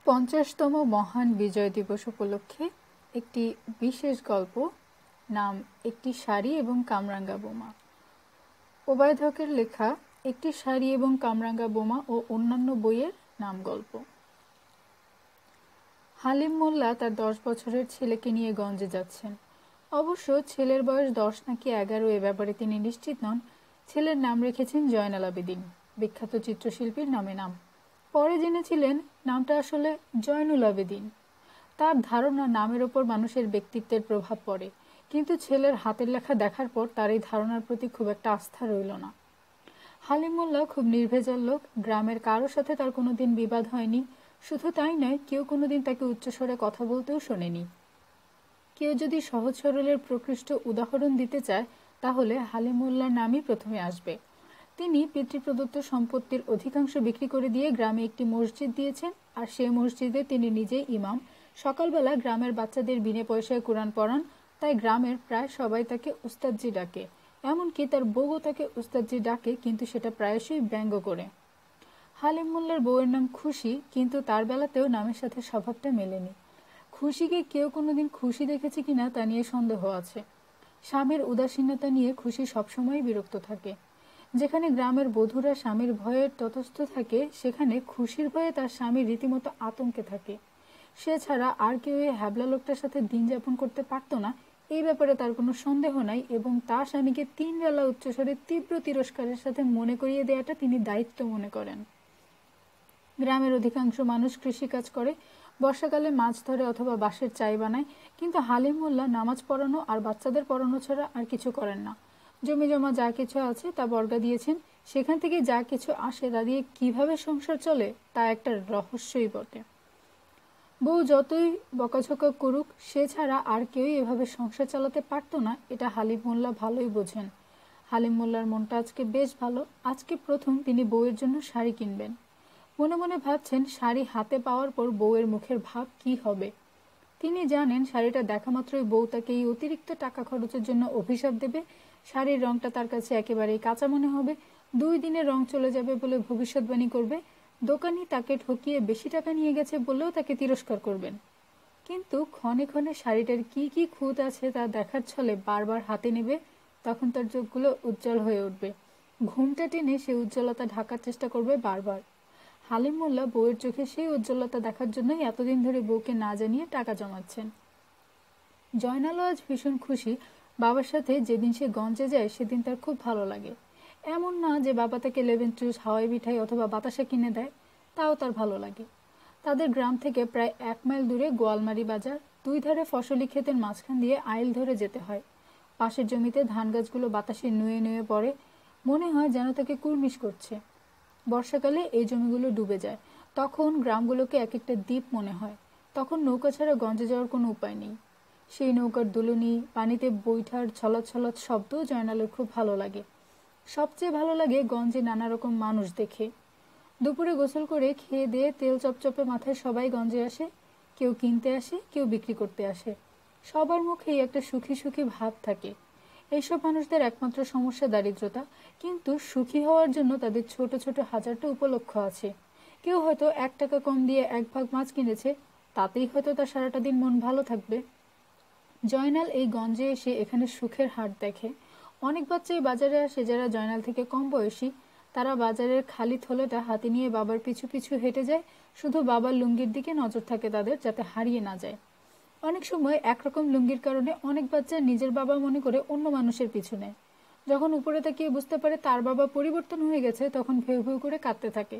50তম মহান বিজয় দিবস উপলক্ষে একটি বিশেষ গল্প, নাম একটি শাড়ি এবং কামরাঙ্গা বোমা। ওবায়দ হকের লেখা একটি শাড়ি এবং কামরাঙ্গা বোমা ও অন্যান্য বইয়ের নাম গল্প। হালিম মোল্লা তার 10 বছরের ছেলেকে নিয়ে গঞ্জে যাচ্ছেন। অবশ্য ছেলের বয়স 10 নাকি 11 এ ব্যাপারে তিনি নিশ্চিত নন। ছেলের নাম রেখেছেন জয়নাল আবেদিন, বিখ্যাত চিত্রশিল্পীর নাম। পরে জেনেছিলেন নামটা আসলে জয়নুল আবেদিন। তার ধারণা নামের ওপর মানুষের ব্যক্তিত্বের প্রভাব পড়ে, কিন্তু ছেলের হাতের লেখা দেখার পর তার এই ধারণার প্রতি খুব একটা আস্থা রইল না। হালিম মোল্লা খুব নির্ভেজাল লোক, গ্রামের কারোর সাথে তার কোনোদিন বিবাদ হয়নি। শুধু তাই নয়, কেউ কোনোদিন তাকে উচ্চস্বরে কথা বলতেও শোনেনি। কেউ যদি সহজ সরলের প্রকৃষ্ট উদাহরণ দিতে চায়, তাহলে হালিম মোল্লার নামই প্রথমে আসবে। তিনি পিতৃপ্রদত্ত সম্পত্তির অধিকাংশ বিক্রি করে দিয়ে গ্রামে একটি মসজিদ দিয়েছেন, আর সেই মসজিদে তিনি নিজেই ইমাম। সকালবেলা গ্রামের বাচ্চাদের বিনে পয়সায় কোরআন পড়ান, তাই গ্রামের প্রায় সবাই তাকে উস্তাদজি ডাকে। এমনকি তার বউও তাকে উস্তাদজি ডাকে, কিন্তু সেটা প্রায়শই ব্যঙ্গ করে। হালিম মোল্লার বউয়ের নাম খুশি, কিন্তু তার বেলাতেও নামের সাথে স্বভাবটা মেলেনি। খুশিকে কেউ কোনোদিন খুশি দেখেছে কিনা তা নিয়ে সন্দেহ আছে। স্বামীর উদাসীনতা নিয়ে খুশি সবসময় বিরক্ত থাকে। যেখানে গ্রামের বধূরা স্বামীর ভয়ে তটস্থ থাকে, সেখানে খুশির ভয়ে তার স্বামী রীতিমতো আতঙ্কে থাকে। সে ছাড়া আর কেউ এই হ্যাবলা লোকটার সাথে দিন যাপন করতে পারত না, এই ব্যাপারে তার কোনো সন্দেহ নাই। এবং তার স্বামীকে 3 বেলা উচ্চস্বরে তীব্র তিরস্কারের সাথে মনে করিয়ে দেওয়াটা তিনি দায়িত্ব মনে করেন। গ্রামের অধিকাংশ মানুষ কৃষিকাজ করে, বর্ষাকালে মাছ ধরে অথবা বাঁশের চাই বানায়, কিন্তু হালিম মোল্লা নামাজ পড়ানো আর বাচ্চাদের পড়ানো ছাড়া আর কিছু করেন না। জমি জমা যা কিছু আছে তা বর্গা দিয়েছেন, সেখান থেকে যা কিছু আসে তা দিয়ে কিভাবে সংসার চলে তা একটা রহস্যই বটে। বউ যতই বকাঝকা করুক, সে ছাড়া আর কেউই এভাবে সংসার চালাতে পারত না, এটা হালিম মোল্লা ভালোই বোঝেন। হালিম মোল্লার মনটা আজকে বেশ ভালো। আজকে প্রথম তিনি বউয়ের জন্য শাড়ি কিনবেন। মনে মনে ভাবছেন শাড়ি হাতে পাওয়ার পর বউয়ের মুখের ভাব কি হবে। তিনি জানেন শাড়িটা দেখা মাত্রই বউ তাকে এই অতিরিক্ত টাকা খরচের জন্য অভিশাপ দেবে। শাড়ির রংটা তার কাছে একেবারেই কাঁচা মনে হবে। 2 দিনে রং চলে যাবে বলে ভবিষ্যৎবাণী করবে। দোকানি তাকে ঠকিয়ে বেশি টাকা নিয়ে গেছে বলেও তাকে তিরস্কার করবেন। কিন্তু ক্ষণে ক্ষণে শাড়িটার কি কি খুঁত আছে তা দেখার ছলে বারবার হাতে নেবে। তখন তার চোখগুলো উজ্জ্বল হয়ে উঠবে। ঘুমটা টেনে সে উজ্জ্বলতা ঢাকার চেষ্টা করবে বারবার। হালিম মোল্লা বউয়ের চোখে সেই উজ্জ্বলতা দেখার জন্যই এতদিন ধরে বউকে না জানিয়ে টাকা জমাচ্ছেন। জয়নালও আজ ভীষণ খুশি। বাবার সাথে যেদিন সে গঞ্জে যায় সেদিন তার খুব ভালো লাগে। এমন না যে বাবা তাকে লেমন জুস, হাওয়াই মিঠাই অথবা বাতাসা কিনে দেয়, তাও তার ভালো লাগে। তাদের গ্রাম থেকে প্রায় 1 মাইল দূরে গোয়ালমারি বাজার। 2 ধারে ফসলি ক্ষেতের মাঝখান দিয়ে আইল ধরে যেতে হয়। পাশের জমিতে ধান গাছগুলো বাতাসে নুয়ে নুয়ে পড়ে, মনে হয় যেন তাকে কুর্নিশ করছে। বর্ষাকালে এই জমিগুলো ডুবে যায়, তখন গ্রামগুলোকে এক একটা দ্বীপ মনে হয়। তখন নৌকা ছাড়া গঞ্জে যাওয়ার কোনো উপায় নেই। সেই নৌকার দুলুনি, পানিতে বৈঠার ছলৎ ছলৎ শব্দ জয়নালের খুব ভালো লাগে। সবচেয়ে ভালো লাগে গঞ্জে নানা রকম মানুষ দেখে। দুপুরে গোসল করে খেয়ে দিয়ে তেল চপচপে মাথায় সবাই গঞ্জে আসে। কেউ কিনতে আসে, কেউ বিক্রি করতে আসে। সবার মুখেই একটা সুখী সুখী ভাব থাকে। এইসব মানুষদের একমাত্র সমস্যা দারিদ্রতা, কিন্তু সুখী হওয়ার জন্য তাদের ছোট ছোট হাজারটা উপলক্ষ আছে। কেউ হয়তো 1 টাকা কম দিয়ে 1 ভাগ মাছ কিনেছে, তাতেই হয়তো তার সারাটা দিন মন ভালো থাকবে। জয়নাল এই গঞ্জে এসে এখানে সুখের হাট দেখে। অনেক বাচ্চাই বাজারে আসে যারা জয়নাল থেকে কম বয়সী। তারা বাজারের খালি থলেটা হাতে নিয়ে বাবার পিছু পিছু হেঁটে যায়। শুধু বাবার লুঙ্গির দিকে নজর থাকে তাদের, যাতে হারিয়ে না যায়। অনেক সময় একরকম লুঙ্গির কারণে অনেক বাচ্চা নিজের বাবা মনে করে অন্য মানুষের পিছু নেয়। যখন উপরে তাকিয়ে বুঝতে পারে তার বাবা পরিবর্তন হয়ে গেছে, তখন ভেউ ভেউ করে কাঁদতে থাকে।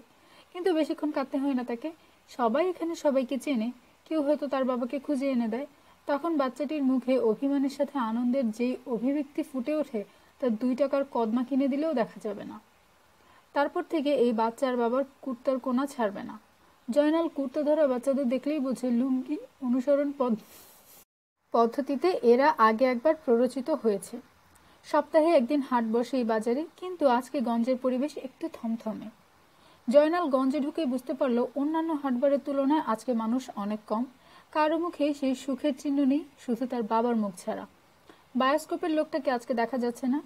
কিন্তু বেশিক্ষণ কাঁদতে হয় না তাকে। সবাই এখানে সবাইকে চেনে। কেউ হয়তো তার বাবাকে খুঁজে এনে দেয়। তখন বাচ্চাটির মুখে অভিমানের সাথে আনন্দের যেই অভিব্যক্তি ফুটে ওঠে, তার 2 টাকার কদমা কিনে দিলেও দেখা যাবে না। তারপর থেকে এই বাচ্চার বাবার কুর্তার কোনা ছাড়বে না। জয়নাল কুর্তা ধরা বাচ্চাদের দেখলেই বোঝে লুঙ্গি অনুসরণ পদ্ধতিতে এরা আগে একবার প্ররোচিত হয়েছে। সপ্তাহে একদিন হাট বসে এই বাজারে, কিন্তু আজকে গঞ্জের পরিবেশ একটু থমথমে। জয়নাল গঞ্জে ঢুকে বুঝতে পারল অন্যান্য হাটবারের তুলনায় আজকে মানুষ অনেক কম। কারো মুখে সেই সুখের চিহ্ন নেই, শুধু তার বাবার মুখ ছাড়া। বায়োস্কোপের লোকটাকে আজকে দেখা যাচ্ছে না।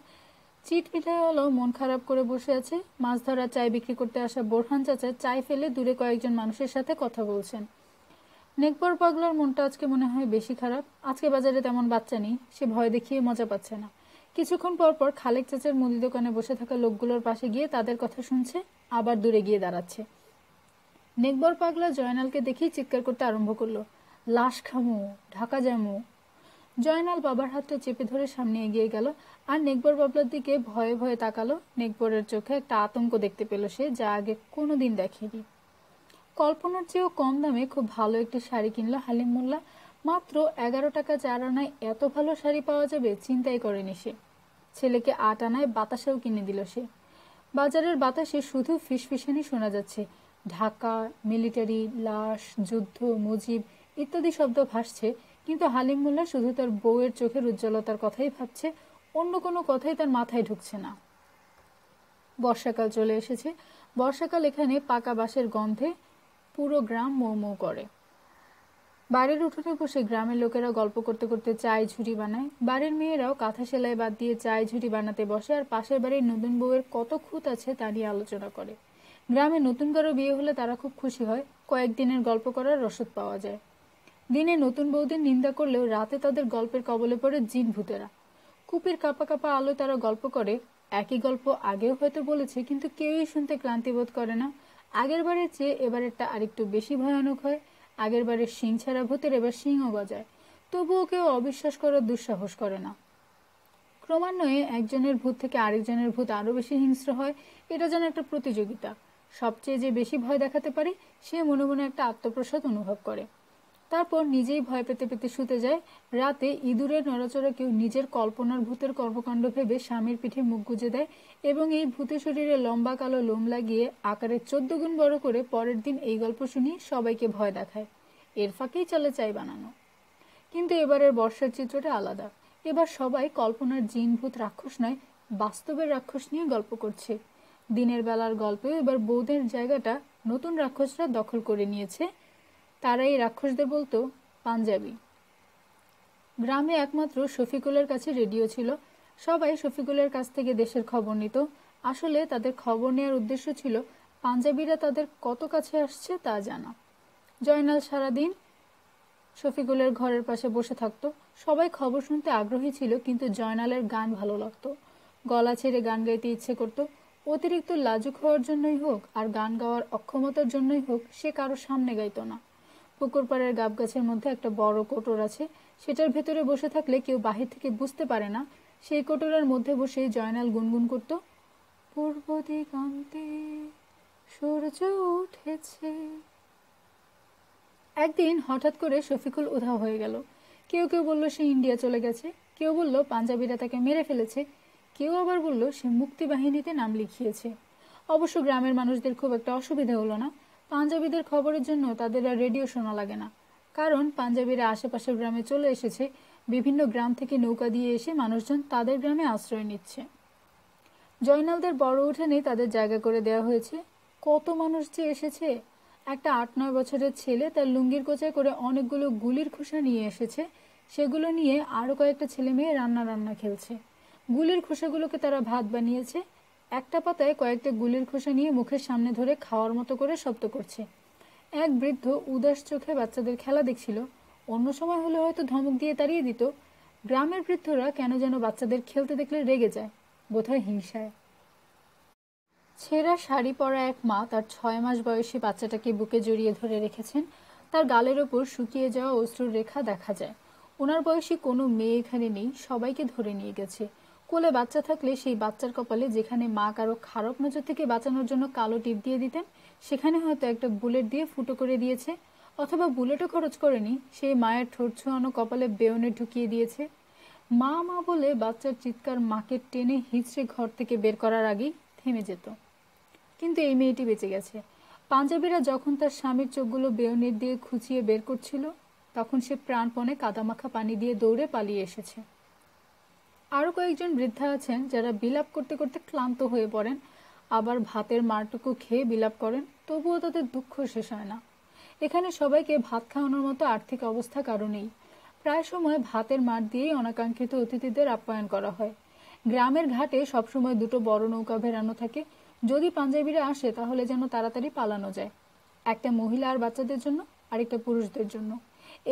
চিট মিঠাইওয়ালাও মন খারাপ করে বসে আছে। মাছ ধরা চাই বিক্রি করতে আসা বোরহান চাচা চাই ফেলে দূরে কয়েকজন মানুষের সাথে কথা বলছেন। নেকবর পাগলার মনটা আজকে মনে হয় বেশি খারাপ। আজকে বাজারে তেমন বাচ্চা নেই, সে ভয় দেখিয়ে মজা পাচ্ছে না। কিছুক্ষণ পর পর খালেক চাচার মুদি দোকানে বসে থাকা লোকগুলোর পাশে গিয়ে তাদের কথা শুনছে, আবার দূরে গিয়ে দাঁড়াচ্ছে। নেকবর পাগলা জয়নালকে দেখেই চিৎকার করতে আরম্ভ করলো, লাশ খামু, ঢাকা যামু। জয়নাল বাবার হাতটা চেপে ধরে সামনে এগিয়ে গেল আর নেকবর পাগলার দিকে ভয়ে ভয়ে তাকালো। নেকবরের চোখে একটা আতঙ্ক দেখতে পেল সে, যা আগে কোনোদিন দেখেনি। কল্পনার চেয়েও কম দামে খুব ভালো একটি শাড়ি কিনলো হালিম মোল্লা। মাত্র 11 টাকা 4 আনায় এত ভালো শাড়ি পাওয়া যাবে চিন্তাই করেনি সে। ছেলেকে 8 আনায় বাতাসাও কিনে দিল সে। বাজারের বাতাসে শুধু ফিসফিসানি শোনা যাচ্ছে। ঢাকা, মিলিটারি, লাশ, যুদ্ধ, মুজিব ইত্যাদি শব্দ ভাসছে, কিন্তু হালিম মোল্লা শুধু তার বউয়ের চোখের উজ্জ্বলতার কথাই ভাবছে, অন্য কোনো কথাই তার মাথায় ঢুকছে না। বর্ষাকাল চলে এসেছে। বর্ষাকাল এখানে পাকা বাঁশের গন্ধে পুরো গ্রাম মৌ মৌ করে। বাড়ির উঠোনে বসে গ্রামের লোকেরা গল্প করতে করতে চায় ঝুড়ি বানায়। বাড়ির মেয়েরাও কাঁথা সেলাই বাদ দিয়ে চায় ঝুড়ি বানাতে বসে আর পাশের বাড়ির নতুন বউয়ের কত খুঁত আছে তা নিয়ে আলোচনা করে। গ্রামে নতুন কারো বিয়ে হলে তারা খুব খুশি হয়, কয়েকদিনের গল্প করার রসদ পাওয়া যায়। দিনে নতুন বউদের নিন্দা করলেও রাতে তাদের গল্পের কবলে পড়ে জিন ভূতেরা। কুপির কাপা কাপা আলো তারা গল্প করে। একই গল্প আগেও হয়তো বলেছে, কিন্তু কেউই শুনতে ক্লান্তিবোধ করে না। আগের বারের চেয়ে এবারেরটা আরেকটু বেশি ভয়ানক হয়। আগের বারের শিং ছাড়া ভূতের এবার শিংও গজায়, তবুও কেউ অবিশ্বাস করার দুঃসাহস করে না। ক্রমান্বয়ে একজনের ভূত থেকে আরেকজনের ভূত আরো বেশি হিংস্র হয়। এটা যেন একটা প্রতিযোগিতা। সবচেয়ে যে বেশি ভয় দেখাতে পারে সে মনে মনে একটা আত্মপ্রসাদ অনুভব করে। তারপর নিজেই ভয় পেতে পেতে শুতে যায়। রাতে ইঁদুরের নড়াচড়া কেউ নিজের কল্পনার ভূতের কর্মকাণ্ড ভেবে স্বামীর পিঠে মুখ গুজে দেয় এবং এই ভূতের শরীরে লম্বা কালো লোম লাগিয়ে আকারে 14 গুণ বড় করে পরের দিন এই গল্প শুনিয়ে সবাইকে ভয় দেখায়। এর ফাঁকেই চলে চাই বানানো। কিন্তু এবারের বর্ষার চিত্রটা আলাদা। এবার সবাই কল্পনার জিন ভূত রাক্ষস নয়, বাস্তবের রাক্ষস নিয়ে গল্প করছে। দিনের বেলার গল্পেও এবার বৌদের জায়গাটা নতুন রাক্ষসরা দখল করে নিয়েছে। তারা এই রাক্ষসদের বলতো পাঞ্জাবি। গ্রামে একমাত্র শফিকুলের কাছে রেডিও ছিল। সবাই শফিকুলের কাছ থেকে দেশের খবর নিত। আসলে তাদের খবর নেওয়ার উদ্দেশ্য ছিল পাঞ্জাবিরা তাদের কত কাছে আসছে তা জানা। জয়নাল সারাদিন শফিকুলের ঘরের পাশে বসে থাকতো। সবাই খবর শুনতে আগ্রহী ছিল, কিন্তু জয়নালের গান ভালো লাগতো। গলা ছেড়ে গান গাইতে ইচ্ছে করত। অতিরিক্ত লাজুক হওয়ার জন্যই হোক আর গান গাওয়ার অক্ষমতার জন্যই হোক, সে কারো সামনে গাইত না। পুকুর পাড়ের গাব গাছের মধ্যে একটা বড় কোটর আছে। সেটার ভেতরে বসে থাকলে কেউ বাহির থেকে বুঝতে পারে না। সেই কোটরের মধ্যে বসে জয়নাল গুনগুন করত, পূর্ব দিগন্তে সূর্য উঠেছে। একদিন হঠাৎ করে শফিকুল উধাও হয়ে গেল। কেউ কেউ বলল সে ইন্ডিয়া চলে গেছে, কেউ বলল পাঞ্জাবিরা তাকে মেরে ফেলেছে, কেউ আবার বলল সে মুক্তিবাহিনীতে নাম লিখিয়েছে। অবশ্য গ্রামের মানুষদের খুব একটা অসুবিধা হলো না। পাঞ্জাবিদের খবরের জন্য তাদের আর রেডিও শোনা লাগে না, কারণ পাঞ্জাবিরা আশেপাশের গ্রামে চলে এসেছে। বিভিন্ন গ্রাম থেকে নৌকা দিয়ে এসে মানুষজন তাদের গ্রামে আশ্রয় নিচ্ছে। জয়নালদের বড় উঠানে তাদের জায়গা করে দেওয়া হয়েছে। কত মানুষ যে এসেছে! একটা 8-9 বছরের ছেলে তার লুঙ্গির কোচায় করে অনেকগুলো গুলির খোসা নিয়ে এসেছে। সেগুলো নিয়ে আরো কয়েকটা ছেলে মেয়ে রান্না খেলছে। গুলির খোসাগুলোকে তারা ভাত বানিয়েছে। একটা পাতায় কয়েকটা গুলির খোসা নিয়ে মুখের সামনে ধরে খাওয়ার মতো করে শব্দ করছে। এক বৃদ্ধ উদাস চোখে বাচ্চাদের খেলা দেখছিল। অন্য সময় হলে হয়তো ধমক দিয়ে তাড়িয়ে দিত। গ্রামের বৃদ্ধরা কেন যেন বাচ্চাদের খেলতে দেখলে রেগে যায়, বোধহয় হিংসায়। ছেঁড়া শাড়ি পরা এক মা তার 6 মাস বয়সী বাচ্চাটাকে বুকে জড়িয়ে ধরে রেখেছেন। তার গালের ওপর শুকিয়ে যাওয়া অশ্রুর রেখা দেখা যায়। ওনার বয়সী কোনো মেয়ে এখানে নেই, সবাইকে ধরে নিয়ে গেছে। কোলে বাচ্চা থাকলে সেই বাচ্চার কপালে যেখানে মা কারো খারাপ নজর থেকে বাঁচানোর জন্য কালো টিপ দিয়ে দিতেন, সেখানে হয়তো একটা বুলেট দিয়ে ফুটো করে দিয়েছে, অথবা বুলেটও খরচ করেনি, সেই মায়ের ঠোঁট ছোঁয়ানো কপালে বেয়নে ঢুকিয়ে দিয়েছে। মা মা বলে বাচ্চার চিৎকার মাকে টেনে হিঁচড়ে ঘর থেকে বের করার আগেই থেমে যেত। কিন্তু এই মেয়েটি বেঁচে গেছে। পাঞ্জাবিরা যখন তার স্বামীর চোখগুলো বেয়নেট দিয়ে খুঁচিয়ে বের করছিল, তখন সে প্রাণপণে কাদামাখা পানি দিয়ে দৌড়ে পালিয়ে এসেছে। আরো কয়েকজন বৃদ্ধা আছেন যারা বিলাপ করতে করতে ক্লান্ত হয়ে পড়েন, আবার ভাতের মারটুকু খেয়ে বিলাপ করেন, তবুও তাদের দুঃখ শেষ হয় না। এখানে সবাইকে ভাত খাওয়ানোর মতো আর্থিক অবস্থা কারো নেই। প্রায় সময় ভাতের মার দিয়েই অনাকাঙ্ক্ষিত অতিথিদের আপ্যায়ন করা হয়। গ্রামের ঘাটে সবসময় 2টো বড় নৌকা ভেড়ানো থাকে। যদি পাঞ্জাবিরা আসে তাহলে যেন তাড়াতাড়ি পালানো যায়। একটা মহিলা আর বাচ্চাদের জন্য আরেকটা পুরুষদের জন্য।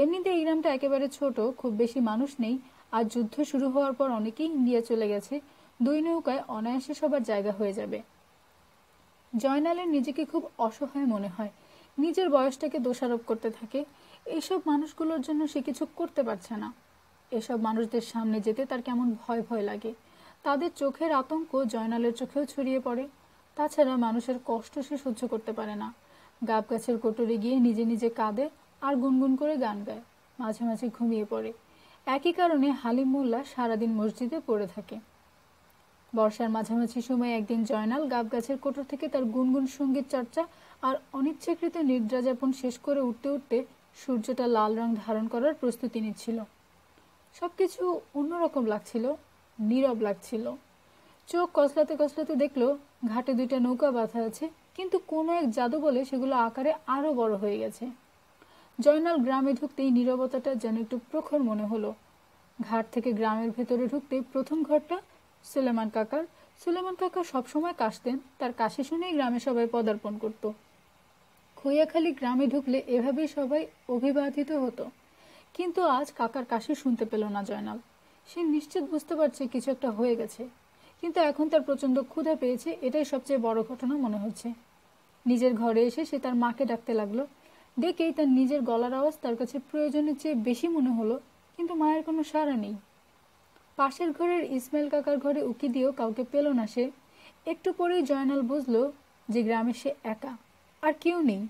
এমনিতে এই গ্রামটা একেবারে ছোট, খুব বেশি মানুষ নেই। আর যুদ্ধ শুরু হওয়ার পর অনেকেই ইন্ডিয়া চলে গেছে। 2 নৌকায় অনায়াসে সবার জায়গা হয়ে যাবে। জয়নালের নিজেকে খুব অসহায় মনে হয়। নিজের বয়সটাকে দোষারোপ করতে থাকে। এইসব মানুষগুলোর জন্য সে কিছু করতে পারছে না। এসব মানুষদের সামনে যেতে তার কেমন ভয় ভয় লাগে। তাদের চোখের আতঙ্ক জয়নালের চোখেও ছড়িয়ে পড়ে। তাছাড়া মানুষের কষ্ট সে সহ্য করতে পারে না। গাব গাছের কোটরে গিয়ে নিজে নিজে কাঁদে আর গুনগুন করে গান গায়। মাঝে মাঝে ঘুমিয়ে পড়ে। একই কারণে হালিম মোল্লা সারাদিন মসজিদে পড়ে থাকে। বর্ষার মাঝামাঝি সময় একদিন জয়নাল গাব গাছের কোটর থেকে তার গুনগুন সঙ্গীত চর্চা আর অনিচ্ছাকৃত নিদ্রা যাপন শেষ করে উঠতে উঠতে সূর্যটা লাল রং ধারণ করার প্রস্তুতি নিচ্ছিল। সবকিছু অন্যরকম লাগছিল, নীরব লাগছিল। চোখ কসলাতে কসলাতে দেখলো ঘাটে 2টা নৌকা বাঁধা আছে, কিন্তু কোনো এক জাদু বলে সেগুলো আকারে আরো বড় হয়ে গেছে। জয়নাল গ্রামে ঢুকতেই নীরবতাটা যেন একটু প্রখর মনে হলো। ঘাট থেকে গ্রামের ভেতরে ঢুকতে প্রথম ঘরটা সুলেমান কাকার। সুলেমান কাকা সবসময় কাশতেন, তার কাশি শুনেই গ্রামে সবাই পদার্পণ করত। খৈয়াখালী গ্রামে ঢুকলে এভাবেই সবাই অভিবাদিত হতো। কিন্তু আজ কাকার কাশি শুনতে পেল না জয়নাল। সে নিশ্চিত বুঝতে পারছে কিছু একটা হয়ে গেছে, কিন্তু এখন তার প্রচন্ড ক্ষুধা পেয়েছে, এটাই সবচেয়ে বড় ঘটনা মনে হচ্ছে। নিজের ঘরে এসে সে তার মাকে ডাকতে লাগলো। ডেকেই তার নিজের গলার আওয়াজ তার কাছে প্রয়োজনের চেয়ে বেশি মনে হলো, কিন্তু মায়ের কোনো সাড়া নেই। পাশের ঘরের ইসমাইল কাকার ঘরে উকি দিয়েও কাউকে পেল না সে। একটু পরেই জয়নাল বুঝলো যে গ্রামে সে একা, আর কেউ নেই।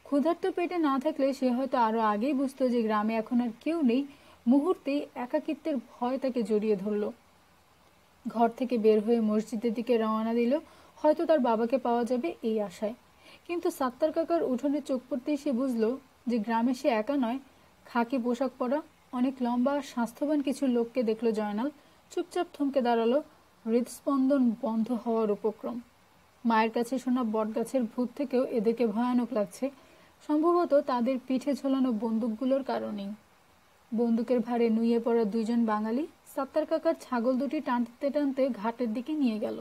ক্ষুধার্ত পেটে না থাকলে সে হয়তো আরো আগেই বুঝতো যে গ্রামে এখন আর কেউ নেই। মুহূর্তেই একাকিত্বের ভয় তাকে জড়িয়ে ধরল। ঘর থেকে বের হয়ে মসজিদের দিকে রওনা দিল, হয়তো তার বাবাকে পাওয়া যাবে এই আশায়। কিন্তু সাত্তার কাকার উঠোনে চোখ পড়তেই সে বুঝলো যে গ্রামে সে একা নয়। খাকি পোশাক পরা অনেক লম্বা স্বাস্থ্যবান কিছু লোককে দেখলো জয়নাল। চুপচাপ থমকে দাঁড়ালো, হৃদস্পন্দন বন্ধ হওয়ার উপক্রম। মায়ের কাছে শোনা বটগাছের ভূত থেকেও এদেরকে ভয়ানক লাগছে, সম্ভবত তাদের পিঠে ঝোলানো বন্দুকগুলোর কারণেই। বন্দুকের ভারে নুয়ে পড়া 2জন বাঙালি সাত্তার কাকার ছাগল দুটি টানতে টানতে ঘাটের দিকে নিয়ে গেল।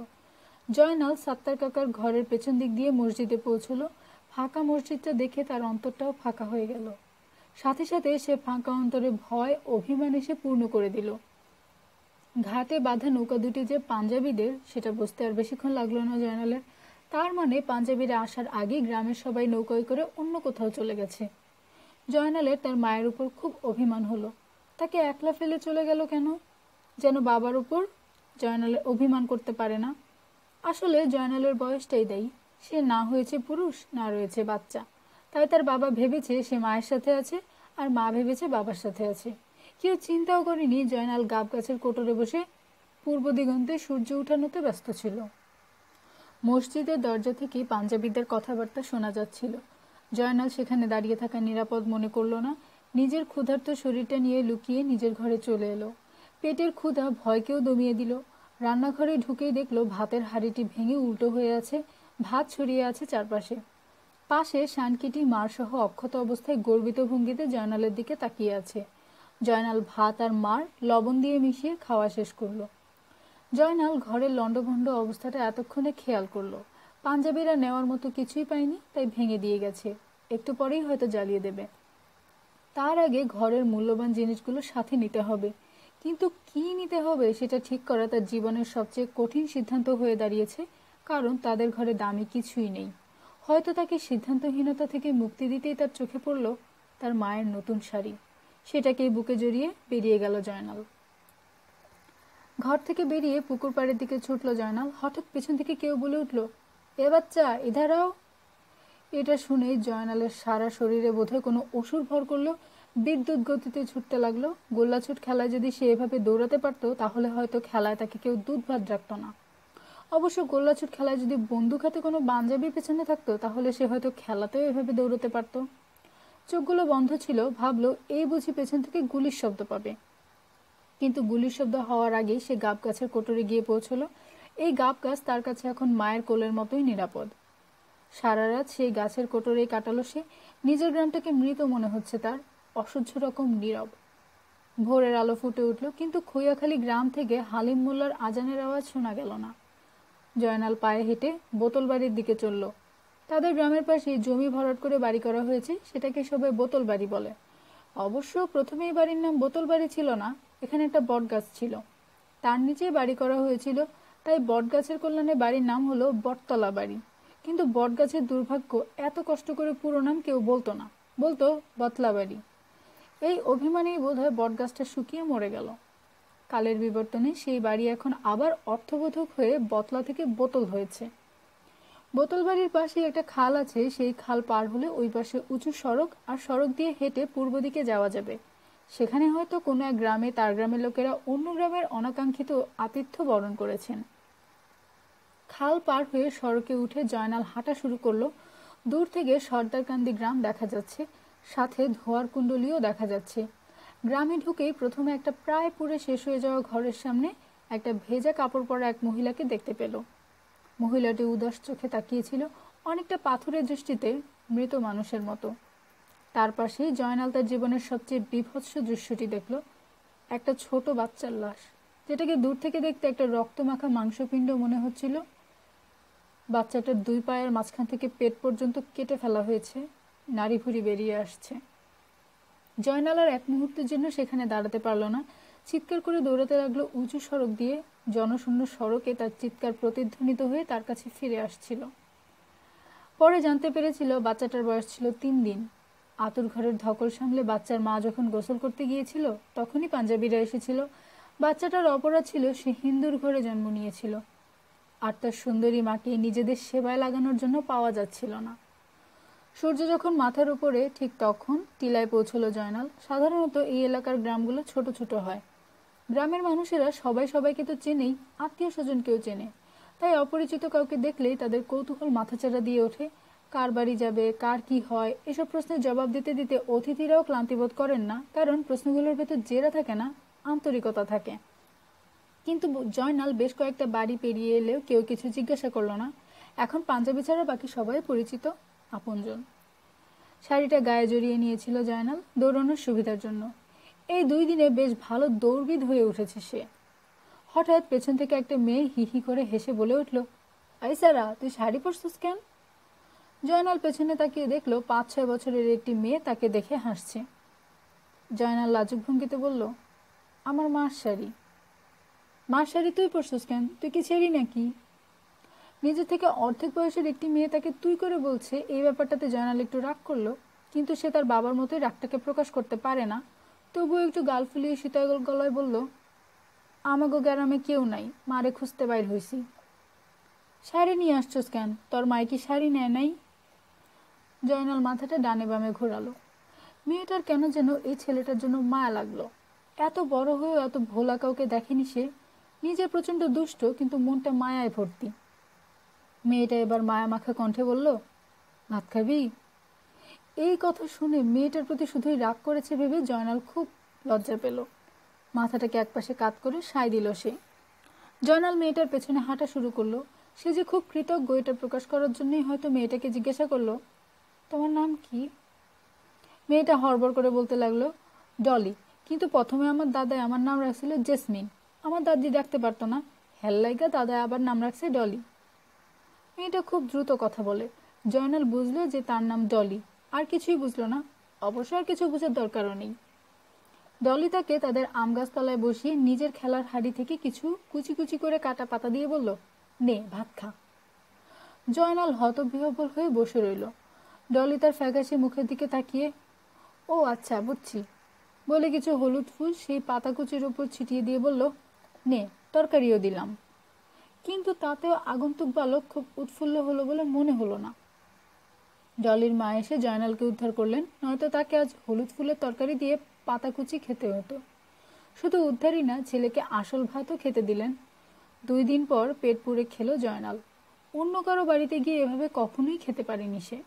জয়নাল সাত্তার কাকার ঘরের পেছন দিক দিয়ে মসজিদে পৌঁছলো। ফাঁকা মসজিদটা দেখে তার অন্তরটাও ফাঁকা হয়ে গেল। সাথে সাথে সে ফাঁকা অন্তরে ভয় অভিমান এসে পূর্ণ করে দিল। ঘাটে বাঁধা নৌকা দুটি যে পাঞ্জাবিদের সেটা বুঝতে আর বেশিক্ষণ লাগলো না জয়নালের। তার মানে পাঞ্জাবিরা আসার আগেই গ্রামের সবাই নৌকায় করে অন্য কোথাও চলে গেছে। জয়নালের তার মায়ের উপর খুব অভিমান হলো। তাকে একলা ফেলে চলে গেল কেন? যেন বাবার উপর জয়নালের অভিমান করতে পারে না। আসলে জয়নালের বয়সটাই দায়ী। সে না হয়েছে পুরুষ, না রয়েছে বাচ্চা। তাই তার বাবা ভেবেছে সে মায়ের সাথে আছে, আর মা ভেবেছে বাবার সাথে আছে। কেউ চিন্তাও করেনি জয়নাল গাব গাছের কোটরে বসে পূর্ব দিগন্তে সূর্য উঠানোতে ব্যস্ত ছিল। মসজিদের দরজা থেকে পাঞ্জাবিদের কথাবার্তা শোনা যাচ্ছিল। জয়নাল সেখানে দাঁড়িয়ে থাকা নিরাপদ মনে করল না। নিজের ক্ষুধার্ত শরীরটা নিয়ে লুকিয়ে নিজের ঘরে চলে এলো। পেটের ক্ষুধা ভয়কেও দমিয়ে দিল। রান্নাঘরে ঢুকেই দেখলো ভাতের হাঁড়িটি ভেঙে উল্টো হয়ে আছে, ভাত ছড়িয়ে আছে চারপাশে। পাশে শানকিটি মার সহ অক্ষত অবস্থায় গর্বিত ভঙ্গিতে জয়নালের দিকে তাকিয়ে আছে। জয়নাল ভাত আর মার লবণ দিয়ে মিশিয়ে খাওয়া শেষ করলো। জয়নাল ঘরের লণ্ডভণ্ড অবস্থাটা এতক্ষণে খেয়াল করলো। পাঞ্জাবিরা নেওয়ার মতো কিছুই পায়নি, তাই ভেঙে দিয়ে গেছে। একটু পরেই হয়তো জ্বালিয়ে দেবে। তার আগে ঘরের মূল্যবান জিনিসগুলো সাথে নিতে হবে। কিন্তু কি নিতে হবে সেটা ঠিক করা তার জীবনের সবচেয়ে কঠিন সিদ্ধান্ত হয়ে দাঁড়িয়েছে, কারণ তাদের ঘরে দামি কিছুই নেই। হয়তো তাকে সিদ্ধান্তহীনতা থেকে মুক্তি দিতেই তার চোখে পড়ল তার মায়ের নতুন শাড়ি। সেটাকেই বুকে জড়িয়ে বেরিয়ে গেল জয়নাল। ঘর থেকে বেরিয়ে পুকুর পাড়ের দিকে ছুটল জয়নাল। হঠাৎ পেছন থেকে কেউ বলে উঠল, এ বাচ্চা, ইধার আও। এটা শুনেই জয়নালের সারা শরীরে বোধহয় কোনো অসুর ভর করলো। বিদ্যুৎ গতিতে ছুটতে লাগলো। গোল্লাছুট খেলায় যদি সে এভাবে দৌড়াতে পারতো তাহলে হয়তো খেলায় তাকে কেউ দুধ ভাত রাখতো না। অবশ্য গোল্লাছুট খেলায় যদি বন্দুক হাতে কোনো পাঞ্জাবি পেছনে থাকতো তাহলে সে হয়তো খেলাতেও এভাবে দৌড়াতে পারতো। চোখগুলো বন্ধ ছিল, ভাবলো এই বুঝি পেছন থেকে গুলির শব্দ পাবে। কিন্তু গুলির শব্দ হওয়ার আগেই সে গাব গাছের কোটরে গিয়ে পৌঁছলো। এই গাব গাছ তার কাছে এখন মায়ের কোলের মতোই নিরাপদ। সারা রাত সেই গাছের কোটরেই কাটালো সে। নিজের গ্রামটাকে মৃত মনে হচ্ছে তার, অসহ্য রকম নীরব। ভোরের আলো ফুটে উঠল, কিন্তু খৈয়াখালী গ্রাম থেকে হালিম মোল্লার আজানের আওয়াজ শোনা গেল না। জয়নাল পায়ে হেঁটে বোতল বাড়ির দিকে চলল। তাদের গ্রামের পাশে জমি ভরাট করে বাড়ি করা হয়েছে, সেটাকে সবাই বোতল বাড়ি বলে। অবশ্য প্রথমে এই বাড়ির নাম বোতল বাড়ি ছিল না, এখানে একটা বট গাছ ছিল, তার নিচে বাড়ি করা হয়েছিল, তাই বট গাছের কল্যাণে বাড়ির নাম হলো বটতলা বাড়ি। কিন্তু বট গাছের দুর্ভাগ্য, এত কষ্ট করে পুরো নাম কেউ বলতো না, বলতো বতলা বাড়ি। এই অভিমানেই বোধহয় বট গাছটা শুকিয়ে মরে গেল। কালের বিবর্তনে সেই বাড়ি এখন আবার অর্থবোধক হয়ে বতলা থেকে বোতল হয়েছে। বোতল বাড়ির পাশে একটা খাল আছে, সেই খাল পার হলে ওই পাশে উঁচু সড়ক, আর সড়ক দিয়ে হেঁটে পূর্ব দিকে যাওয়া যাবে। সেখানে হয়তো কোনো এক গ্রামে তার গ্রামের লোকেরা অন্য গ্রামের অনাকাঙ্ক্ষিত আতিথ্য বরণ করেছেন। খাল পার হয়ে সড়কে উঠে জয়নাল হাঁটা শুরু করলো। দূর থেকে সর্দারকান্দি গ্রাম দেখা যাচ্ছে, সাথে ধোয়ার কুণ্ডলীও দেখা যাচ্ছে। গ্রামে ঢুকেই প্রথমে একটা প্রায় পুড়ে শেষ হয়ে যাওয়া ঘরের সামনে একটা ভেজা কাপড় পরা এক মহিলাকে দেখতে পেল। মহিলাটি উদাস চোখে তাকিয়েছিল, অনেকটা পাথরের দৃষ্টিতে, মৃত মানুষের মতো। তার পাশেই জয়নাল তার জীবনের সবচেয়ে বীভৎস দৃশ্যটি দেখল, একটা ছোট বাচ্চার লাশ, যেটাকে দূর থেকে দেখতে একটা রক্তমাখা মাংসপিণ্ড মনে হচ্ছিল। বাচ্চাটার দুই পায়ের মাঝখান থেকে পেট পর্যন্ত কেটে ফেলা হয়েছে, নাড়ি ভুঁড়ি বেরিয়ে আসছে। জয়নাল আর এক মুহূর্তের জন্য সেখানে দাঁড়াতে পারল না, চিৎকার করে দৌড়াতে লাগলো উঁচু সড়ক দিয়ে। জনশূন্য সড়কে তার চিৎকার প্রতিধ্বনিত হয়ে তার কাছে ফিরে আসছিল। পরে জানতে পেরেছিল বাচ্চাটার বয়স ছিল 3 দিন। আতুর ঘরের ধকল সামলে বাচ্চার মা যখন গোসল করতে গিয়েছিল, তখনই পাঞ্জাবিরা এসেছিল। বাচ্চাটার অপরাধ ছিল সে হিন্দুর ঘরে জন্ম নিয়েছিল, আর তার সুন্দরী মাকে নিজেদের সেবায় লাগানোর জন্য পাওয়া যাচ্ছিল না। সূর্য যখন মাথার উপরে, ঠিক তখন টিলায় পৌঁছলো জয়নাল। সাধারণত এই এলাকার গ্রামগুলো ছোট ছোট হয়, গ্রামের মানুষেরা সবাই সবাইকে তো চেনেই, আত্মীয় স্বজনকেও চেনে, তাই অপরিচিত কাউকে দেখলেই তাদের কৌতূহল মাথাচাড়া দিয়ে ওঠে। কার বাড়ি যাবে, কার কি হয়, এসব প্রশ্নের জবাব দিতে দিতে অতিথিরাও ক্লান্তিবোধ করেন না, কারণ প্রশ্নগুলোর ভেতর জেরা থাকে না, আন্তরিকতা থাকে। কিন্তু জয়নাল বেশ কয়েকটা বাড়ি পেরিয়ে এলেও কেউ কিছু জিজ্ঞাসা করলো না। এখন পাঞ্জাবি ছাড়া বাকি সবাই পরিচিত, আপনজন। শাড়িটা গায়ে জড়িয়ে নিয়েছিল জয়নাল দৌড়ানোর সুবিধার জন্য। এই 2 দিনে বেশ ভালো দৌড়বিদ হয়ে উঠেছে সে। হঠাৎ পেছন থেকে একটা মেয়ে হি হি করে হেসে বলে উঠল, আই সারা, তুই শাড়ি পরছিস কেন? জয়নাল পেছনে তাকিয়ে দেখলো 5-6 বছরের একটি মেয়ে তাকে দেখে হাসছে। জয়নাল লাজুক ভঙ্গিতে বলল, আমার মার শাড়ি। মার শাড়ি তুই পরছিস কেন? তুই কি ছেড়ি নাকি? নিজে থেকে অর্ধেক বয়সের একটি মেয়ে তাকে তুই করে বলছে, এই ব্যাপারটাতে জয়নাল একটু রাগ করলো, কিন্তু সে তার বাবার মতোই রাগটাকে প্রকাশ করতে পারে না। তবুও একটু গাল ফুলিয়ে শীতল গলায় বলল, আমাগো গ্রামে কেউ নাই, মারে খুঁজতে বাইর হইছি। শাড়ি নিয়ে আসছস কেন? তোর মায় কি শাড়ি নেয় নাই? জয়নাল মাথাটা ডানে বামে ঘোরালো। মেয়েটার কেন যেন এই ছেলেটার জন্য মায়া লাগলো। এত বড় হয়েও এত ভোলা কাউকে দেখেনি সে। নিজে প্রচন্ড দুষ্ট, কিন্তু মনটা মায়ায় ভর্তি। মেয়েটা এবার মায়া মাখা কণ্ঠে বলল, ভাত খাবি? এই কথা শুনে মেয়েটার প্রতি শুধুই রাগ করেছে ভেবে জয়নাল খুব লজ্জা পেল। মাথাটাকে একপাশে কাত করে সায় দিল সে। জয়নাল মেয়েটার পেছনে হাঁটা শুরু করলো। সে যে খুব কৃতজ্ঞ এটা প্রকাশ করার জন্যই হয়তো মেয়েটাকে জিজ্ঞাসা করলো, তোমার নাম কি? মেয়েটা হড়বড় করে বলতে লাগলো, ডলি। কিন্তু প্রথমে আমার দাদাই আমার নাম রাখছিল জেসমিন। আমার দাদি ডাকতে পারতো না, হেল্লাইগা দাদাই আবার নাম রাখছে ডলি। মেয়েটা খুব দ্রুত কথা বলে। জয়নাল বুঝলো যে তার নাম ডলি, আর কিছুই বুঝলো না। অবশ্য আর কিছু বুঝার দরকারও নেই। ডলি তাকে তাদের আম গাছতলায় বসিয়ে নিজের খেলার হাড়ি থেকে কিছু কুচি কুচি করে কাটা পাতা দিয়ে বলল, নে ভাত খা। জয়নাল হতবিহ্বল হয়ে বসে রইল। ডলি তার ফ্যাকাশে মুখের দিকে তাকিয়ে, ও আচ্ছা বুঝছি বলে কিছু হলুদ ফুল সেই পাতা কুচির উপর ছিটিয়ে দিয়ে বলল, নে তরকারিও দিলাম। কিন্তু তাতেও আগন্তুক বালক খুব উৎফুল্ল হলো বলে মনে হলো না। ডলির মা এসে জয়নালকে উদ্ধার করলেন, নয়তো তাকে আজ হলুদ ফুলের তরকারি দিয়ে পাতাকুচি খেতে হতো। শুধু উদ্ধারই না, ছেলেকে আসল ভাতও খেতে দিলেন। 2 দিন পর পেট পুড়ে খেলো জয়নাল। অন্য কারো বাড়িতে গিয়ে এভাবে কখনোই খেতে পারেনি সে।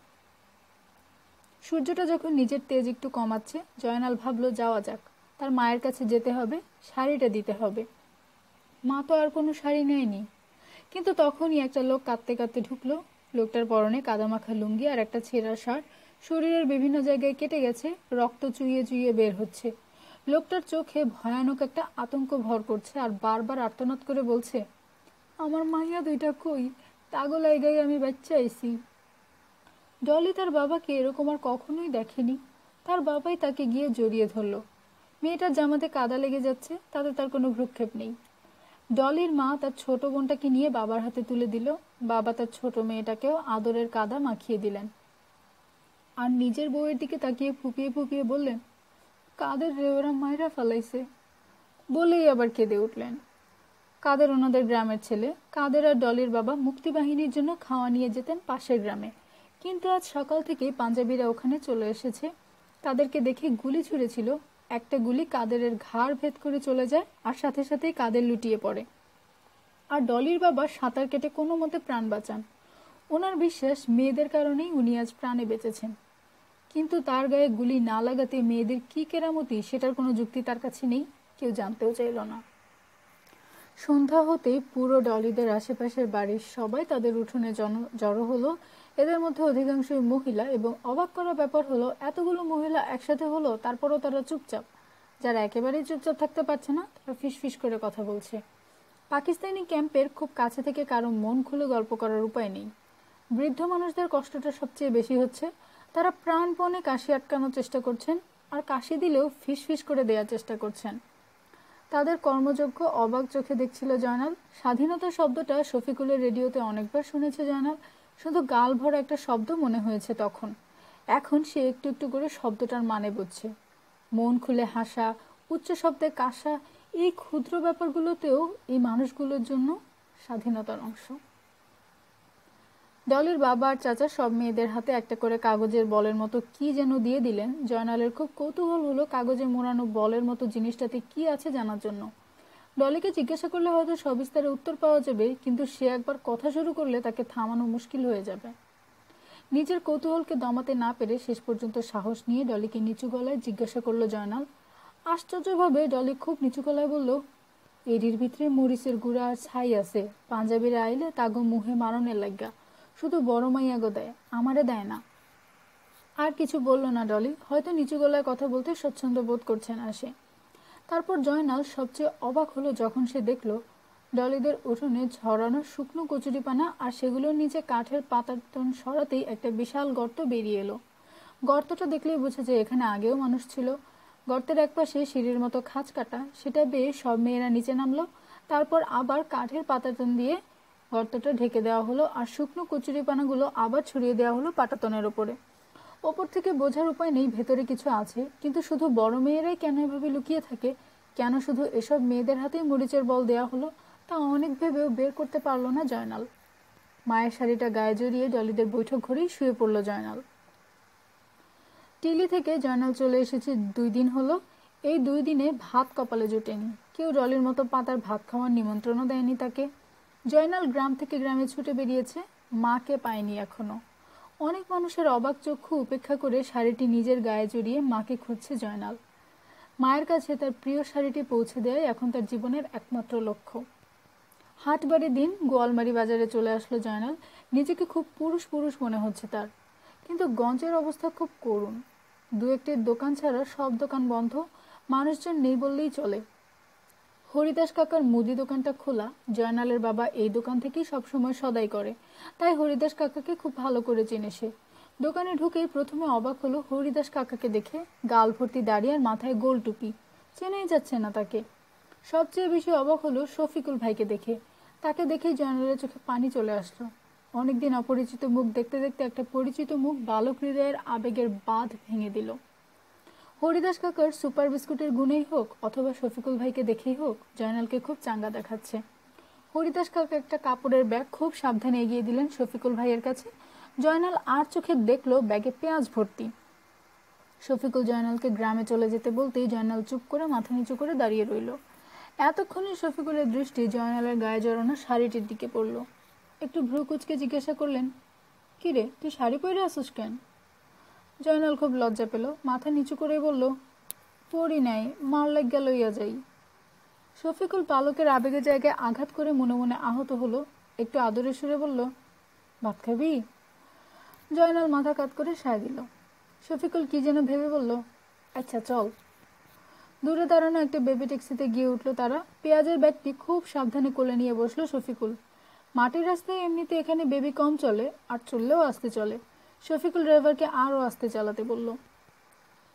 সূর্যটা যখন নিজের তেজ একটু কমাচ্ছে, জয়নাল ভাবলো যাওয়া যাক, তার মায়ের কাছে যেতে হবে, শাড়িটা দিতে হবে। মা তো আর কোনো শাড়ি নেয়নি। কিন্তু তখনই একটা লোক কাঁদতে কাঁদতে ঢুকলো। লোকটার পরনে কাদামাখা লুঙ্গি আর একটা ছেঁড়া শার্ট, শরীরের বিভিন্ন জায়গায় কেটে গেছে, রক্ত চুইয়ে চুইয়ে বের হচ্ছে। লোকটার চোখে ভয়ানক একটা আতঙ্ক ভর করছে, আর বারবার আর্তনাদ করে বলছে, আমার মাইয়া 2টা কই, তাগো লাইগাই আমি বাচ্চা আইছি। ডলি তার বাবাকে এরকম আর কখনোই দেখেনি। তার বাবাই তাকে গিয়ে জড়িয়ে ধরল। মেয়েটার জামাতে কাদা লেগে যাচ্ছে, তাতে তার কোনো ভ্রুক্ষেপ নেই। ডলির মা তার ছোট বোনটাকে নিয়ে বাবার হাতে তুলে দিল। বাবা তার ছোট মেয়েটাকেও আদরের কাদা মাখিয়ে দিলেন, আর নিজের বউয়ের দিকে তাকিয়ে ফুপিয়ে ফুপিয়ে বললেন, কাদের রে ওরা মায়েরা ফালাইছে, বলেই আবার কেঁদে উঠলেন। কাদের ওনাদের গ্রামের ছেলে। কাদের আর ডলির বাবা মুক্তিবাহিনীর জন্য খাওয়া নিয়ে যেতেন পাশের গ্রামে, কিন্তু আজ সকাল থেকেই পাঞ্জাবিরা ওখানে চলে এসেছে। তাদেরকে দেখে গুলি ছুঁড়েছিল। একটা গুলি কাদেরের ঘাড় ভেদ করে চলে যায়, আর সাথে সাথেই কাদের লুটিয়ে পড়ে। আর ডলির বাবা সাঁতার কেটে কোনো মতে প্রাণ বাঁচান। ওনার বিশ্বাস মেয়েদের কারণেই উনি আজ প্রাণে বেঁচেছেন। কিন্তু তার গায়ে গুলি না লাগাতে মেয়েদের কি কেরামতি, সেটার কোনো যুক্তি তার কাছে নেই। কেউ জানতেও চাইল না। সন্ধ্যা হতেই পুরো ডলিদের আশেপাশের বাড়ির সবাই তাদের উঠোনে জড়ো হলো। এদের মধ্যে অধিকাংশই মহিলা, এবং অবাক করা ব্যাপার হলো এতগুলো মহিলা একসাথে হলো, তারপরও তারা চুপচাপ। যারা একেবারেই চুপচাপ থাকতে পারছে না, তারা ফিসফিস করে কথা বলছে। পাকিস্তানি ক্যাম্পের খুব কাছে থেকে কারো মন খুলে গল্প করার উপায় নেই। বৃদ্ধ মানুষদের কষ্টটা সবচেয়ে বেশি হচ্ছে। তারা প্রাণপণে কাশি আটকানোর চেষ্টা করছেন, আর কাশি দিলেও ফিসফিস করে দেওয়ার চেষ্টা করছেন। তাদের কর্মযজ্ঞ অবাক চোখে দেখছিল জয়নাল। স্বাধীনতা শব্দটা শফিকুলের রেডিওতে অনেকবার শুনেছে জয়নাল, শুধু গাল ভরা একটা শব্দ মনে হয়েছে তখন। এখন সে একটু একটু করে শব্দটার মানে বুঝছে। মন খুলে হাসা, উচ্চ শব্দে কাশা, এই ক্ষুদ্র ব্যাপারগুলোতেও এই মানুষগুলোর জন্য স্বাধীনতার অংশ। ডলির বাবা আর চাচা সব মেয়েদের হাতে একটা করে কাগজের বলের মতো কি যেন দিয়ে দিলেন। জয়নালের খুব কৌতূহল হলো কাগজে মোড়ানো বলের মতো জিনিসটাতে কি আছে জানার জন্য। ডলিকে জিজ্ঞাসা করলে হয়তো সবিস্তারে উত্তর পাওয়া যাবে, কিন্তু সে একবার কথা শুরু করলে তাকে থামানো মুশকিল হয়ে যাবে। নিজের কৌতূহলকে দমাতে না পেরে শেষ পর্যন্ত সাহস নিয়ে ডলিকে নিচু গলায় জিজ্ঞাসা করলো জয়নাল। আশ্চর্যভাবে ডলি খুব নিচু গলায় বলল, এরির ভিতরে মরিচের গুঁড়া আর ছাই আছে। পাঞ্জাবিরা আইলে তাগো মুহে মারণের লাগা, শুধু বড় মাইয়াগো দেয়, আমারে দেয় না। আর কিছু বলল না ডলি, হয়তো নিচু গলায় কথা বলতে স্বচ্ছন্দ বোধ করছে না সে। তারপর জয়নাল সবচেয়ে অবাক হলো যখন সে দেখল ডলিদের উঠোনে ঝরানো শুকনো কচুরিপানা, আর সেগুলোর নিচে কাঠের পাতাতন সরাতেই একটা বিশাল গর্ত বেরিয়ে এলো। গর্তটা দেখলেই বোঝা যায় এখানে আগেও মানুষ ছিল। গর্তের একপাশে সিঁড়ির মতো খাঁজ কাটা, সেটা বেয়ে সব মেয়েরা নিচে নামলো। তারপর আবার কাঠের পাতাতন দিয়ে গর্তটা ঢেকে দেওয়া হলো, আর শুকনো কচুরিপানাগুলো আবার ছড়িয়ে দেওয়া হলো পাটাতনের ওপরে। ওপর থেকে বোঝার উপায় নেই ভেতরে কিছু আছে, কিন্তু শুধু বড় মেয়েরাই কেন এভাবে লুকিয়ে থাকে, কেন শুধু এসব মেয়েদের হাতেই মরিচের বল দেওয়া হলো, তা অনেক ভেবেও বের করতে পারল না জয়নাল। মায়ের শাড়িটা গায়ে জড়িয়ে ডলিদের বৈঠক ঘরেই শুয়ে পড়ল জয়নাল। টিলি থেকে জয়নাল চলে এসেছে 2 দিন হলো। এই 2 দিনে ভাত কপালে জোটেনি। কেউ ডলির মতো পাতার ভাত খাওয়ার নিমন্ত্রণও দেয়নি তাকে। জয়নাল গ্রাম থেকে গ্রামে ছুটে বেরিয়েছে, মাকে পায়নি এখনো। অনেক মানুষের অবাক চক্ষু উপেক্ষা করে শাড়িটি নিজের গায়ে জড়িয়ে মাকে খুঁজছে জয়নাল। মায়ের কাছে তার প্রিয় শাড়িটি পৌঁছে দেয় এখন তার জীবনের একমাত্র লক্ষ্য। হাটবারের দিন গোয়ালমারি বাজারে চলে আসলো জয়নাল। নিজেকে খুব পুরুষ পুরুষ মনে হচ্ছে তার, কিন্তু গঞ্জের অবস্থা খুব করুণ। 2-1টি দোকান ছাড়া সব দোকান বন্ধ, মানুষজন নেই বললেই চলে। হরিদাস কাকার মুদি দোকানটা খোলা। জয়নালের বাবা এই দোকান থেকেই সবসময় সদাই করে, তাই হরিদাস কাকাকে খুব ভালো করে চেনে সে। দোকানে ঢুকেই প্রথমে অবাক হলো হরিদাস কাকাকে দেখে। গাল ভর্তি দাড়ি আর মাথায় গোল টুপি, চেনাই যাচ্ছে না তাকে। সবচেয়ে বেশি অবাক হলো শফিকুল ভাইকে দেখে। তাকে দেখেই জয়নালের চোখে পানি চলে আসলো। অনেকদিন অপরিচিত মুখ দেখতে দেখতে একটা পরিচিত মুখ বালক হৃদয়ের আবেগের বাঁধ ভেঙে দিল। হরিদাস কাকার সুপার বিস্কুটের গুণেই হোক, অথবা শফিকুল ভাইকে দেখেই হোক, জয়নালকে খুব চাঙ্গা দেখাচ্ছে। হরিদাস কাকা একটা কাপড়ের ব্যাগ খুব সাবধানে এগিয়ে দিলেন শফিকুল ভাইয়ের কাছে। জয়নাল আর চোখে দেখলো ব্যাগে পেঁয়াজ ভর্তি। শফিকুল জয়নালকে গ্রামে চলে যেতে বলতেই জয়নাল চুপ করে মাথা নিচু করে দাঁড়িয়ে রইল। এতক্ষণে শফিকুলের দৃষ্টি জয়নালের গায়ে জড়ানো শাড়িটির দিকে পড়ল। একটু ভ্রু কুচকে জিজ্ঞাসা করলেন, কিরে তুই শাড়ি পরে আসিস কেন? জয়নাল খুব লজ্জা পেল, মাথা নিচু করে বলল, পরি নাই, মার লাগিয়া লইয়া যাই। শফিকুল পালকের আবেগের জায়গায় আঘাত করে মনে মনে আহত হলো। একটু আদরের সুরে বলল, ভাত খাবি? জয়নাল মাথা কাত করে সায় দিল। শফিকুল কি যেন ভেবে বলল, আচ্ছা চল। দূরে দাঁড়ানো একটা বেবি ট্যাক্সিতে গিয়ে উঠল তারা। পেঁয়াজের ব্যাগটি খুব সাবধানে কোলে নিয়ে বসলো শফিকুল। মাটির রাস্তায় এমনিতে এখানে বেবি কম চলে, আর চললেও আসতে চলে। শফিকুল ড্রাইভারকে আরও আস্তে চালাতে বলল।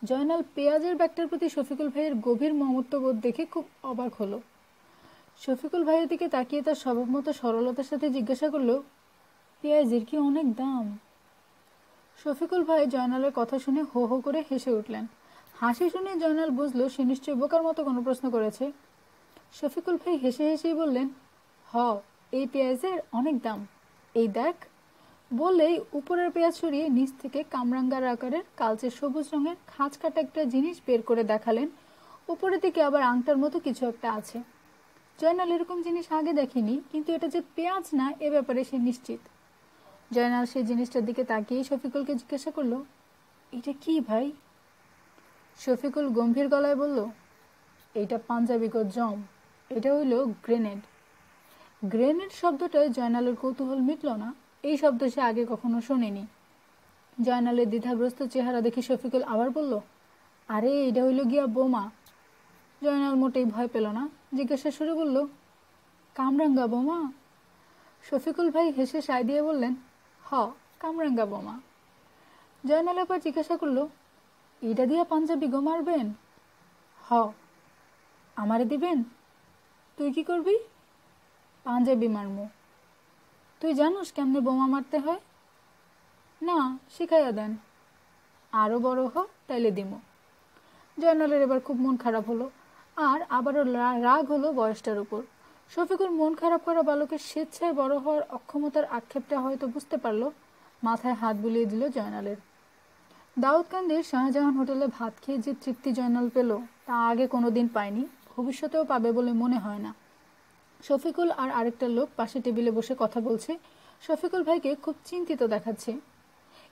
জয়নাল পেঁয়াজের ব্যাগটার প্রতি শফিকুল ভাইয়ের গভীর মমত্ববোধ দেখে খুব অবাক হলো। শফিকুল ভাইয়ের দিকে তাকিয়ে তার স্বভাব মতো সরলতার সাথে জিজ্ঞাসা করল, পেঁয়াজের কি অনেক দাম? শফিকুল ভাই জয়নালের কথা শুনে হো হো করে হেসে উঠলেন। হাসি শুনে জয়নাল বুঝলো সে নিশ্চয়ই বোকার মতো কোনো প্রশ্ন করেছে। শফিকুল ভাই হেসে হেসেই বললেন, এই পেঁয়াজের অনেক দাম, এই দেখ। বলেই উপরের পেঁয়াজ সরিয়ে নিচ থেকে কামরাঙ্গার আকারের কালচে সবুজ রঙের খাঁজ কাটা একটা জিনিস বের করে দেখালেন। উপরের দিকে আবার আংটার মতো কিছু একটা আছে। জয়নাল এরকম জিনিস আগে দেখেনি, কিন্তু এটা যে পেঁয়াজ না এ ব্যাপারে সে নিশ্চিত। জয়নাল সেই জিনিসটার দিকে তাকিয়ে শফিকুলকে জিজ্ঞাসা করলো, এটা কি ভাই? শফিকুল গম্ভীর গলায় বলল, এইটা পাঞ্জাবি গো জম, এটা হইল গ্রেনেড। গ্রেনেড শব্দটায় জয়নালের কৌতূহল মিটল না। এই শব্দ সে আগে কখনো শোনেনি। জয়নালের দ্বিধাগ্রস্ত চেহারা দেখে শফিকুল আবার বলল, আরে এটা হইল গিয়া বোমা। জয়নাল মোটেই ভয় পেল না, জিজ্ঞাসা শুরু বলল, কামরাঙ্গা বোমা? শফিকুল ভাই হেসে সায় দিয়ে বললেন, কামরাঙ্গা বোমা। জয়নাল আবার জিজ্ঞাসা করল, এটা দিয়া পাঞ্জাবি গো মারবেন? আমারে দিবেন? তুই কি করবি? পাঞ্জাবি মারমু। তুই জানোস কেমনে বোমা মারতে হয়? না, শিখাইয়া দেন। আরো বড় হ, তাইলে দিমু। জয়নালের এবার খুব মন খারাপ হলো, আর আবারও রাগ হলো বয়সটার উপর। শফিকুল মন খারাপ করা বালকের স্বেচ্ছায় বড় হওয়ার অক্ষমতার আক্ষেপটা হয়তো বুঝতে পারল। মাথায় হাত বুলিয়ে দিল জয়নালের। দাউদকান্দির শাহজাহান হোটেলে ভাত খেয়ে যে তৃপ্তি জয়নাল পেল তা আগে কোনোদিন পায়নি, ভবিষ্যতেও পাবে বলে মনে হয় না। শফিকুল আর আরেকটা লোক পাশে টেবিলে বসে কথা বলছে। শফিকুল ভাইকে খুব চিন্তিত দেখাচ্ছে।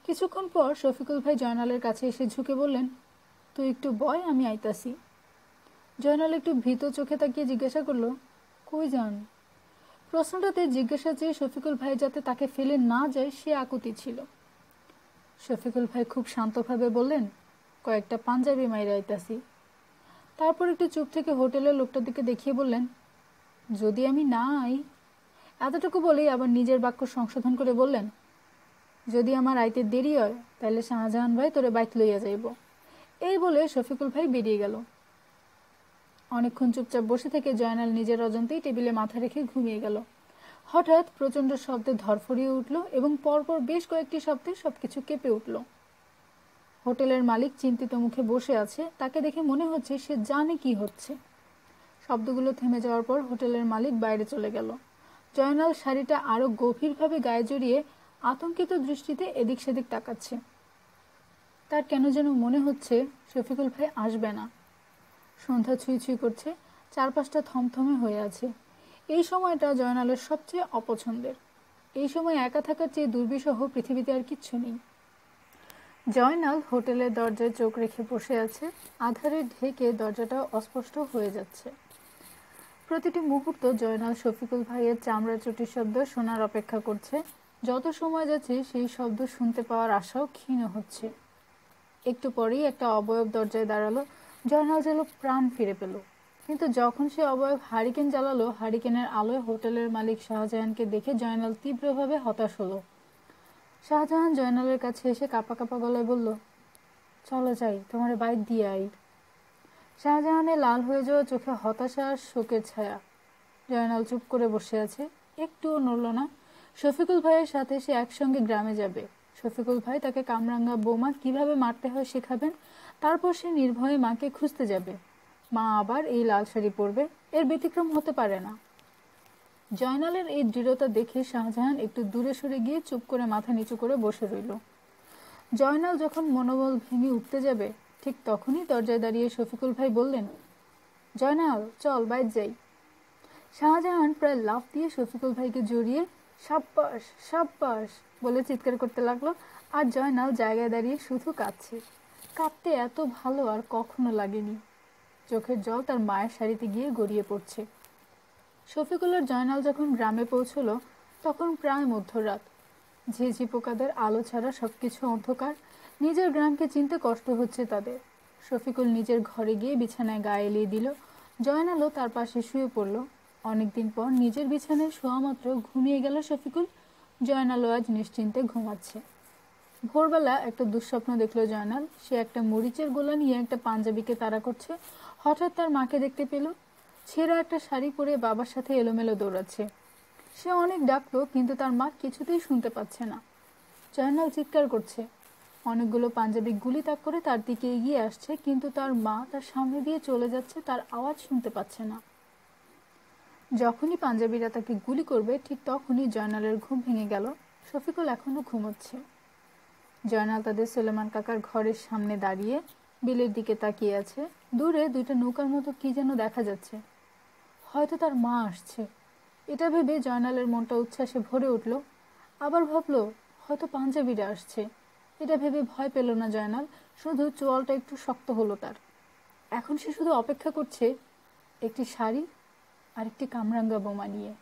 কিছুক্ষণ পর শফিকুল ভাই জয়নালের কাছে এসে ঝুঁকে বললেন, তুই একটু বয়, আমি আইতাছি। জয়নাল একটু ভীত চোখে তাকিয়ে জিজ্ঞাসা করলো, কই যান? প্রশ্নটাতে জিজ্ঞাসা চেয়ে শফিকুল ভাই যাতে তাকে ফেলে না যায় সে আকুতি ছিল। শফিকুল ভাই খুব শান্তভাবে বললেন, কয়েকটা পাঞ্জাবি মাইরে আইতাছি। তারপর একটু চুপ থেকে হোটেলের লোকটার দিকে দেখিয়ে বললেন, যদি আমি না আই। এতটুকু বলেই আবার নিজের বাক্য সংশোধন করে বললেন, যদি আমার আইতে দেরি হয় তাহলে শাহজাহান ভাই তোরে বাইক লইয়া যাইব। এই বলে শফিকুল ভাই বেরিয়ে গেল। অনেকক্ষণ চুপচাপ বসে থেকে জয়নাল নিজের অজান্তেই টেবিলে মাথা রেখে ঘুমিয়ে গেল। হঠাৎ প্রচণ্ড শব্দে ধরফরিয়ে উঠল এবং পরপর বেশ কয়েকটি শব্দে সবকিছু কেঁপে উঠল। হোটেলের মালিক চিন্তিত মুখে বসে আছে, তাকে দেখে মনে হচ্ছে সে জানে কি হচ্ছে। শব্দগুলো থেমে যাওয়ার পর হোটেলের মালিক বাইরে চলে গেল। জয়নাল শাড়িটা আরো গভীরভাবে গায়ে জড়িয়ে আতঙ্কিত দৃষ্টিতে এদিক সেদিক তাকাচ্ছে। তার কেন যেন মনে হচ্ছে শফিকুল ভাই আসবে না। সন্ধ্যা ছুঁই ছুঁই করছে, চারপাশটা থমথমে হয়ে আছে। এই সময়টা জয়নালের সবচেয়ে অপছন্দের। এই সময় একা থাকার চেয়ে দুর্বিষহ পৃথিবীতে আর কিচ্ছু নেই। জয়নাল হোটেলের দরজায় চোখ রেখে বসে আছে। আধারে ঢেকে দরজাটা অস্পষ্ট হয়ে যাচ্ছে। প্রতিটি মুহূর্ত জয়নাল শফিকুল ভাইয়ের চামড়া চুটির শব্দ শোনার অপেক্ষা করছে। যত সময় যাচ্ছে সেই শব্দ শুনতে পাওয়ার আশাও ক্ষীণ হচ্ছে। একটু পরেই একটা অবয়ব দরজায় দাঁড়ালো। জয়নাল যেন প্রাণ ফিরে পেল। কিন্তু যখন সে অবয়ব হারিকেন জ্বালালো, হারিকেনের আলোয় হোটেলের মালিক শাহজাহানকে দেখে জয়নাল তীব্রভাবে হতাশ হলো। শাহজাহান জয়নালের কাছে এসে কাঁপা কাঁপা গলায় বলল, চলো যাই, তোমার বাইক দিয়ে আই। শাহজাহানের লাল হয়ে যাওয়া চোখে হতাশা আর শোকের ছায়া। জয়নাল চুপ করে বসে আছে, একটুও নড়ল না। শফিকুল ভাইয়ের সাথে সে একসঙ্গে গ্রামে যাবে। শফিকুল ভাই তাকে কামরাঙ্গা বোমা কিভাবে মারতে হয় শেখাবেন। তারপর সে নির্ভয়ে মাকে খুঁজতে যাবে। মা আবার এই লাল শাড়ি পরবে, এর ব্যতিক্রম হতে পারে না। জয়নালের এই দৃঢ়তা দেখে শাহজাহান একটু দূরে সরে গিয়ে চুপ করে মাথা নিচু করে বসে রইল। জয়নাল যখন মনোবল ভেঙে উঠতে যাবে ঠিক তখনই দরজায় দাঁড়িয়ে শফিকুল ভাই বললেন, জয়নাল চল বাইরে যাই। শাহজাহান প্রায় লাফ দিয়ে শফিকুল ভাইকে জড়িয়ে সাব্বাস সাব্বাস বলে চিৎকার করতে লাগলো। আর জয়নাল জায়গায় দাঁড়িয়ে শুধু কাঁদছে। কাঁদতে এত ভালো আর কখনো লাগেনি। চোখের জল তার মায়ের শাড়িতে গিয়ে গড়িয়ে পড়ছে। শফিকুল আর জয়নাল যখন গ্রামে পৌঁছলো তখন প্রায় মধ্যরাত। ঝিঝি পোকাদের আলো ছাড়া সবকিছু অন্ধকার। নিজের গ্রামকে চিনতে কষ্ট হচ্ছে তাদের। শফিকুল নিজের ঘরে গিয়ে বিছানায় গায়ে এলিয়ে দিল। জয়নালও তার পাশে শুয়ে পড়ল। অনেকদিন পর নিজের বিছানায় শোয়া মাত্র ঘুমিয়ে গেল শফিকুল। জয়নালও আজ নিশ্চিন্তে ঘুমাচ্ছে। ভোরবেলা একটা দুঃস্বপ্ন দেখলো জয়নাল। সে একটা মরিচের গোলা নিয়ে একটা পাঞ্জাবিকে তাড়া করছে। হঠাৎ তার মাকে দেখতে পেল, ছেঁড়া একটা শাড়ি পরে বাবার সাথে এলোমেলো দৌড়াচ্ছে। সে অনেক ডাকলো, কিন্তু তার মা কিছুতেই শুনতে পাচ্ছে না। জয়নাল চিৎকার করছে। অনেকগুলো পাঞ্জাবি গুলি তাক করে তার দিকে এগিয়ে আসছে, কিন্তু তার মা তার সামনে দিয়ে চলে যাচ্ছে, তার আওয়াজ শুনতে পাচ্ছে না। যখনই পাঞ্জাবিরা তাকে গুলি করবে ঠিক তখনই জয়নালের ঘুম ভেঙে গেল। শফিকুল এখনো ঘুমোচ্ছে। জয়নাল তাদের সুলেমান কাকার ঘরের সামনে দাঁড়িয়ে বিলের দিকে তাকিয়ে আছে। দূরে দুইটা নৌকার মতো কি যেন দেখা যাচ্ছে। হয়তো তার মা আসছে। এটা ভেবে জয়নালের মনটা উচ্ছ্বাসে ভরে উঠল। আবার ভাবল হয়তো পাঞ্জাবিরা আসছে। এটা ভেবে ভয় পেল না জয়নাল, শুধু চোয়ালটা একটু শক্ত হলো তার। এখন সে শুধু অপেক্ষা করছে একটি শাড়ি আর একটি কামরাঙ্গা বোমা নিয়ে।